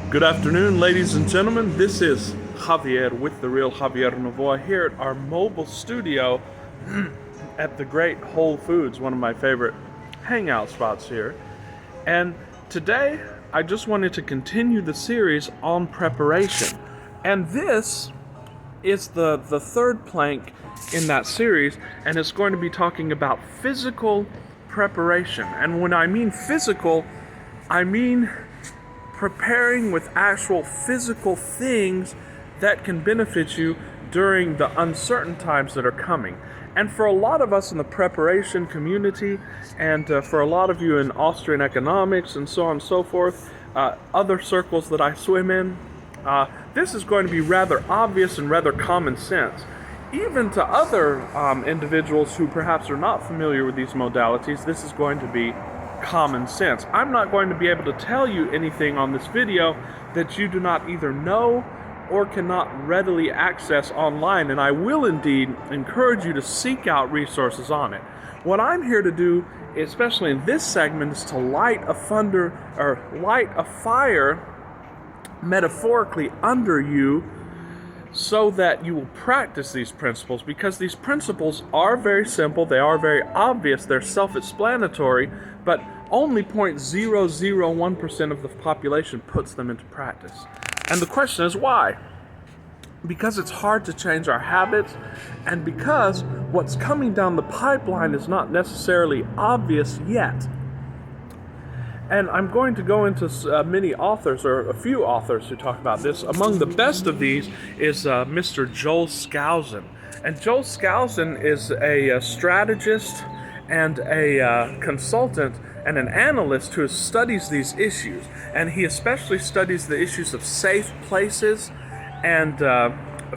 Good afternoon, ladies and gentlemen. This is Javier with the Real Javier Novoa here at our mobile studio at the Great Whole Foods, one of my favorite hangout spots here. And today, I just wanted to continue the series on preparation. And this is the third plank in that series, and it's going to be talking about physical preparation. And when I mean physical, I mean preparing with actual physical things that can benefit you during the uncertain times that are coming. And for a lot of us in the preparation community, and for a lot of you in Austrian economics and so on and so forth, other circles that I swim in, this is going to be rather obvious and rather common sense. Even to other individuals who perhaps are not familiar with these modalities, this is going to be common sense. I'm not going to be able to tell you anything on this video that you do not either know or cannot readily access online, and I will indeed encourage you to seek out resources on it. What I'm here to do, especially in this segment, is to light a fire metaphorically under you so that you will practice these principles, because these principles are very simple, they are very obvious, they're self-explanatory, but only 0.001% of the population puts them into practice. And the question is why? Because it's hard to change our habits, and because what's coming down the pipeline is not necessarily obvious yet. And I'm going to go into many authors, or a few authors who talk about this. Among the best of these is Mr. Joel Skousen. And Joel Skousen is a strategist and a consultant and an analyst who studies these issues. And he especially studies the issues of safe places and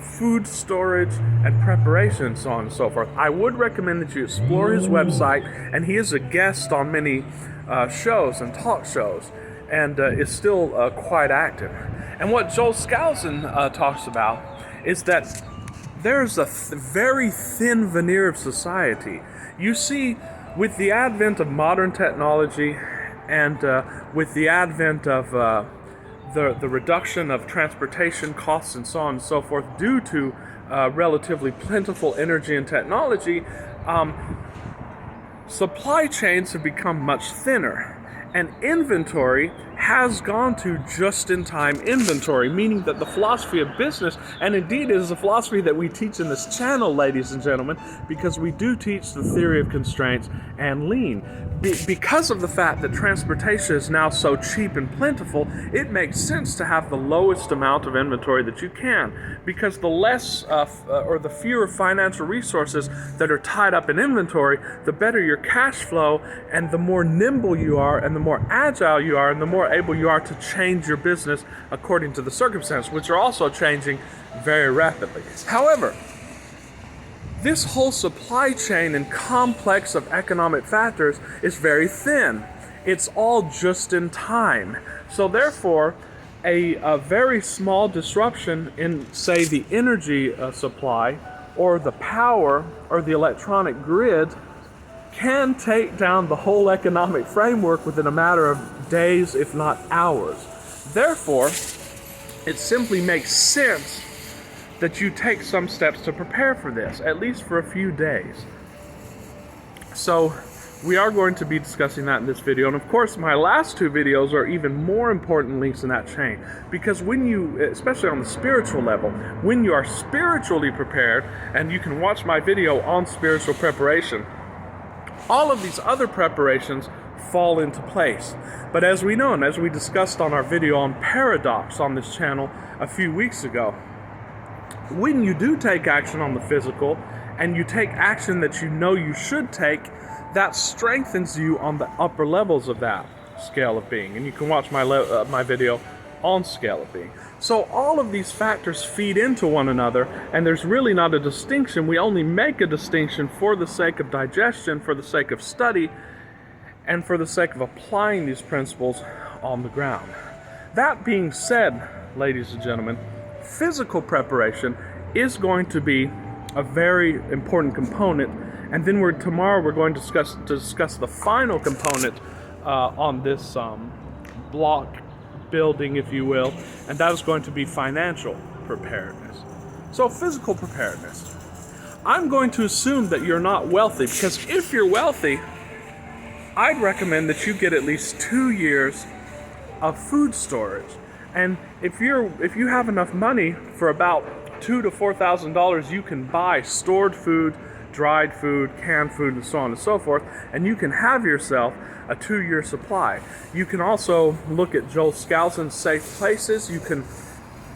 food storage and preparation and so on and so forth. I would recommend that you explore his website, and he is a guest on many shows and talk shows, and is still quite active. And what Joel Skousen talks about is that there's a very thin veneer of society. You see, with the advent of modern technology and with the advent of the reduction of transportation costs and so on and so forth due to relatively plentiful energy and technology, supply chains have become much thinner, and inventory has gone to just-in-time inventory, meaning that the philosophy of business, and indeed it is a philosophy that we teach in this channel, ladies and gentlemen, because we do teach the theory of constraints and lean. Because of the fact that transportation is now so cheap and plentiful, it makes sense to have the lowest amount of inventory that you can, because the less or the fewer financial resources that are tied up in inventory, the better your cash flow, and the more nimble you are, and the more agile you are, and the more able you are to change your business according to the circumstances, which are also changing very rapidly. However, this whole supply chain and complex of economic factors is very thin. It's all just in time. So therefore, a very small disruption in, say, the energy supply or the power or the electronic grid can take down the whole economic framework within a matter of days, if not hours. Therefore, it simply makes sense that you take some steps to prepare for this, at least for a few days. So we are going to be discussing that in this video, and of course my last two videos are even more important links in that chain, because when you, especially on the spiritual level, when you are spiritually prepared, and you can watch my video on spiritual preparation, all of these other preparations fall into place. But as we know, and as we discussed on our video on paradox on this channel a few weeks ago, when you do take action on the physical, and you take action that you know you should take, that strengthens you on the upper levels of that scale of being. And you can watch my video on scale of being. So all of these factors feed into one another, and there's really not a distinction. We only make a distinction for the sake of digestion, for the sake of study, and for the sake of applying these principles on the ground. That being said, ladies and gentlemen, physical preparation is going to be a very important component, and then tomorrow we're going to discuss the final component on this block building, if you will, and that is going to be financial preparedness. So physical preparedness. I'm going to assume that you're not wealthy, because if you're wealthy, I'd recommend that you get at least 2 years of food storage. And if you have enough money, for about $2,000 to $4,000, you can buy stored food, dried food, canned food, and so on and so forth, and you can have yourself a 2-year supply. You can also look at Joel Skousen's safe places. You can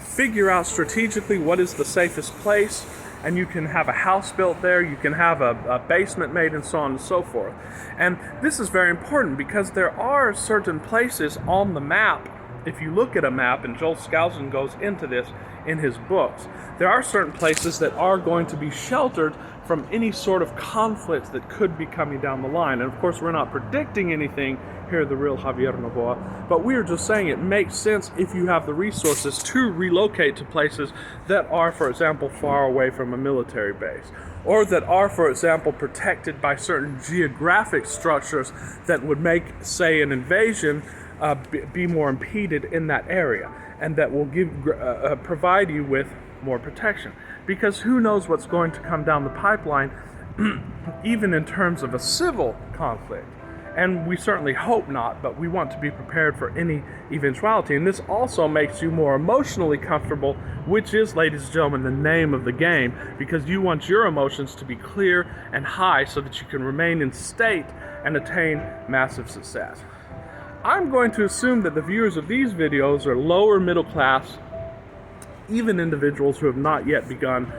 figure out strategically what is the safest place, and you can have a house built there, you can have a basement made, and so on and so forth. And this is very important because there are certain places on the map. If you look at a map, and Joel Skousen goes into this in his books, there are certain places that are going to be sheltered from any sort of conflict that could be coming down the line. And of course, we're not predicting anything here at The Real Javier Novoa, but we are just saying it makes sense if you have the resources to relocate to places that are, for example, far away from a military base, or that are, for example, protected by certain geographic structures that would make, say, an invasion be more impeded in that area, and that will provide you with more protection. Because who knows what's going to come down the pipeline, even in terms of a civil conflict. And we certainly hope not, but we want to be prepared for any eventuality. And this also makes you more emotionally comfortable, which is, ladies and gentlemen, the name of the game, because you want your emotions to be clear and high so that you can remain in state and attain massive success. I'm going to assume that the viewers of these videos are lower middle class, even individuals who have not yet begun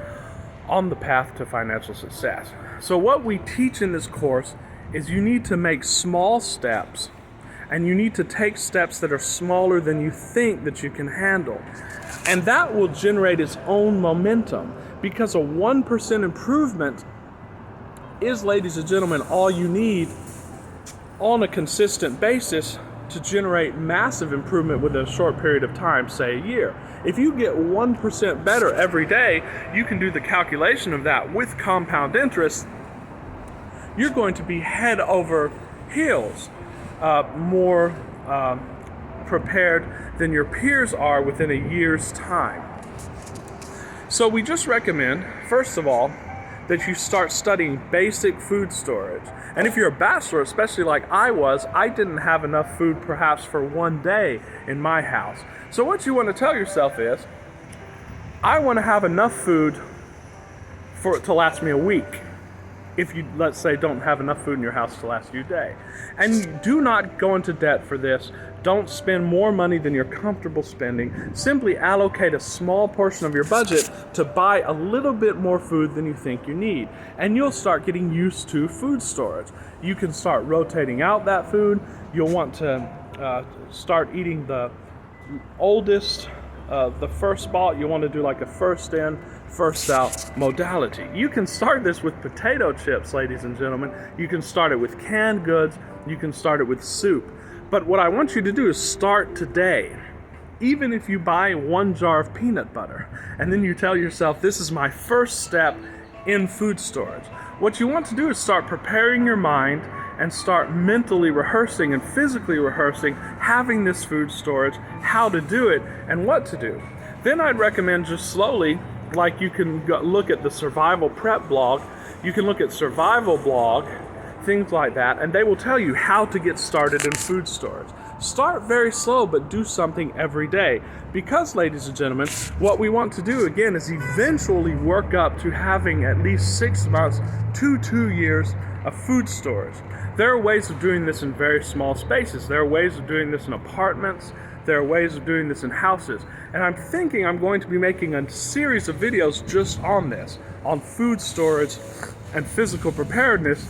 on the path to financial success. So what we teach in this course is you need to make small steps, and you need to take steps that are smaller than you think that you can handle. And that will generate its own momentum, because a 1% improvement is, ladies and gentlemen, all you need on a consistent basis to generate massive improvement within a short period of time, say a year. If you get 1% better every day, you can do the calculation of that with compound interest. You're going to be head over heels more prepared than your peers are within a year's time. So we just recommend, first of all, that you start studying basic food storage. And if you're a bachelor, especially like I was, I didn't have enough food perhaps for one day in my house. So what you want to tell yourself is, I want to have enough food for it to last me a week. If you, let's say, don't have enough food in your house to last you a day. And do not go into debt for this. Don't spend more money than you're comfortable spending. Simply allocate a small portion of your budget to buy a little bit more food than you think you need. And you'll start getting used to food storage. You can start rotating out that food. You'll want to start eating the oldest, the first bought. You want to do like a first in, first out modality. You can start this with potato chips, ladies and gentlemen. You can start it with canned goods. You can start it with soup. But what I want you to do is start today. Even if you buy 1 jar of peanut butter, and then you tell yourself, this is my first step in food storage. What you want to do is start preparing your mind and start mentally rehearsing and physically rehearsing having this food storage, how to do it, and what to do. Then I'd recommend just slowly, like you can look at the Survival Prep blog, you can look at Survival blog, things like that, and they will tell you how to get started in food storage. Start very slow, but do something every day. Because, ladies and gentlemen, what we want to do, again, is eventually work up to having at least 6 months to 2 years of food storage. There are ways of doing this in very small spaces. There are ways of doing this in apartments. There are ways of doing this in houses. And I'm thinking I'm going to be making a series of videos just on this, on food storage and physical preparedness,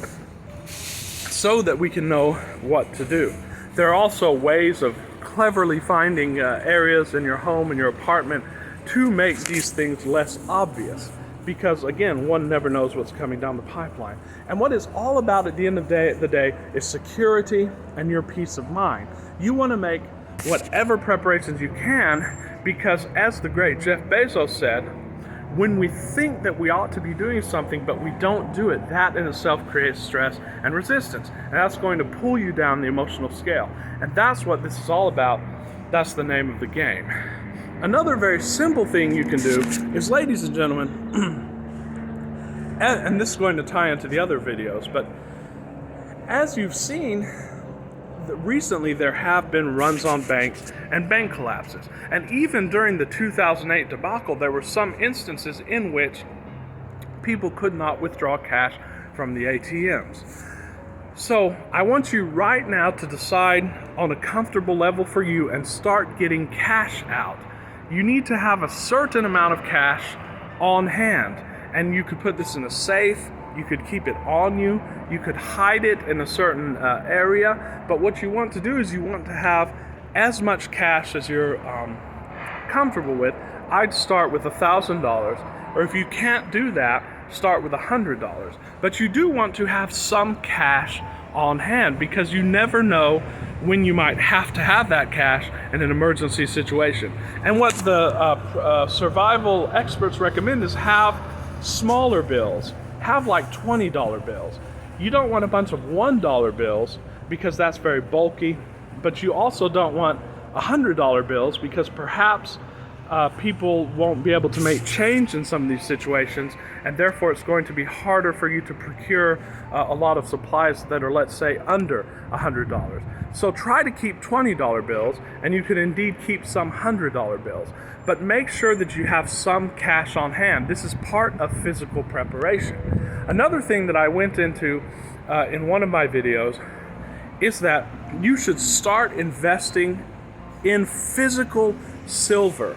so that we can know what to do. There are also ways of cleverly finding areas in your home and your apartment to make these things less obvious. Because again, one never knows what's coming down the pipeline. And what it's all about at the end of the day is security and your peace of mind. You want to make whatever preparations you can, because as the great Jeff Bezos said, when we think that we ought to be doing something but we don't do it, that in itself creates stress and resistance. And that's going to pull you down the emotional scale. And that's what this is all about That's the name of the game. Another very simple thing you can do is, ladies and gentlemen, and this is going to tie into the other videos, but as you've seen, recently there have been runs on banks and bank collapses. And even during the 2008 debacle, there were some instances in which people could not withdraw cash from the ATMs. So I want you right now to decide on a comfortable level for you and start getting cash out. You need to have a certain amount of cash on hand, and you could put this in a safe, you could keep it on you, you could hide it in a certain area, but what you want to do is you want to have as much cash as you're comfortable with. I'd start with $1,000, or if you can't do that, start with $100. But you do want to have some cash on hand, because you never know when you might have to have that cash in an emergency situation. And what the survival experts recommend is have smaller bills. Have like $20 bills. You don't want a bunch of $1 bills because that's very bulky, but you also don't want $100 bills because perhaps people won't be able to make change in some of these situations, and therefore it's going to be harder for you to procure a lot of supplies that are, let's say, under $100. So try to keep $20 bills, and you can indeed keep some $100 bills. But make sure that you have some cash on hand. This is part of physical preparation. Another thing that I went into in one of my videos is that you should start investing in physical silver.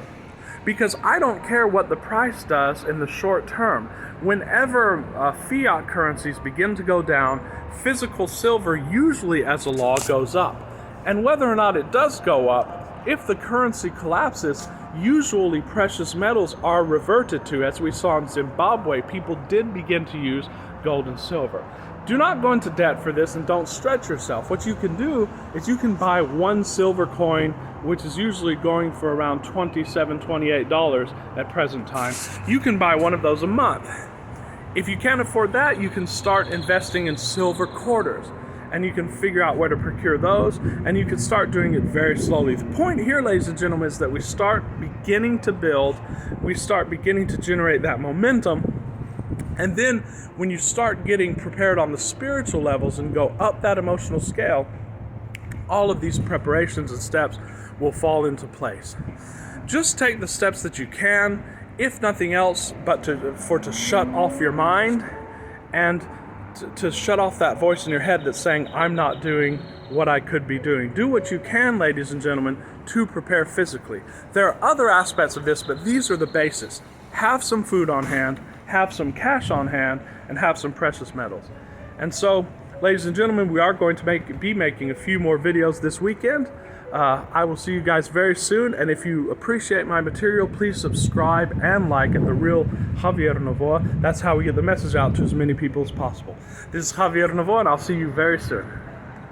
Because I don't care what the price does in the short term. Whenever fiat currencies begin to go down, physical silver usually, as a law, goes up. And whether or not it does go up, if the currency collapses, usually precious metals are reverted to. As we saw in Zimbabwe, people did begin to use gold and silver. Do not go into debt for this, and don't stretch yourself. What you can do is you can buy one silver coin, which is usually going for around $27, $28 at present time. You can buy one of those a month. If you can't afford that, you can start investing in silver quarters, and you can figure out where to procure those, and you can start doing it very slowly. The point here, ladies and gentlemen, is that we start beginning to build, we start beginning to generate that momentum. And then when you start getting prepared on the spiritual levels and go up that emotional scale, all of these preparations and steps will fall into place. Just take the steps that you can, if nothing else, but to shut off your mind and to shut off that voice in your head that's saying, I'm not doing what I could be doing. Do what you can, ladies and gentlemen, to prepare physically. There are other aspects of this, but these are the basis. Have some food on hand, have some cash on hand, and have some precious metals. And so, ladies and gentlemen, we are going to be making a few more videos this weekend. I will see you guys very soon, and if you appreciate my material, please subscribe and like at The Real Javier Novoa. That's how we get the message out to as many people as possible. This is Javier Novoa, and I'll see you very soon.